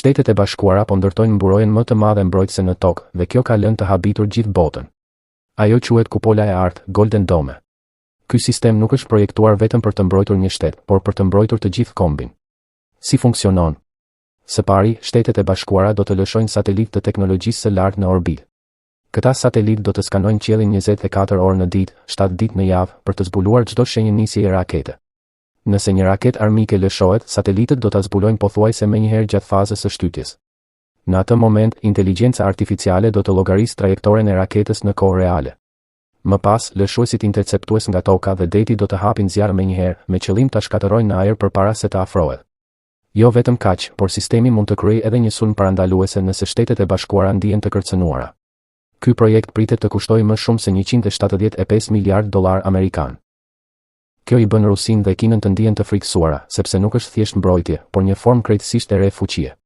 Shtetet e Bashkuara po ndërtojnë mburojen më të madhe mbrojtëse në tokë dhe kjo ka lënë të habitur gjithë botën. Ajo quhet kupola e artë, Golden Dome. Ky sistem nuk është projektuar vetëm për të mbrojtur një shtet, por për të mbrojtur të gjithë kombin. Si funksionon? Së pari, Shtetet e Bashkuara do të lëshojnë satelitë të teknologjisë së lartë në orbitë. Këta satelitë do të skanojnë qiellin 24 orë në ditë, 7 ditë në javë, për të zbuluar çdo shenjë nisjeje rakete. Nëse një raketë armike lëshohet, satelitët do ta zbulojnë pothuajse menjëherë gjatë fazës së shtytjes. Në atë moment, inteligjenca artificiale do të llogarisë trajektoren e raketës në kohë reale. Më pas, lëshuesit interceptues nga toka dhe deti do të hapin zjarr menjëherë, me qëllim ta shkatërrojnë në ajër përpara se të afrohet. Jo vetëm kaq, por sistemi mund të kryejë edhe një sulm parandaluese nëse Shtetet e Bashkuara ndihen të kërcënuara. Ky projekt pritet të kushtojë më shumë se 175 miliardë dollar amerikan. Kjo i bën Rusinë dhe Kinën të ndihen të frikësuara, sepse nuk është thjesht mbrojtje, por një formë krejtësisht e re fuqie.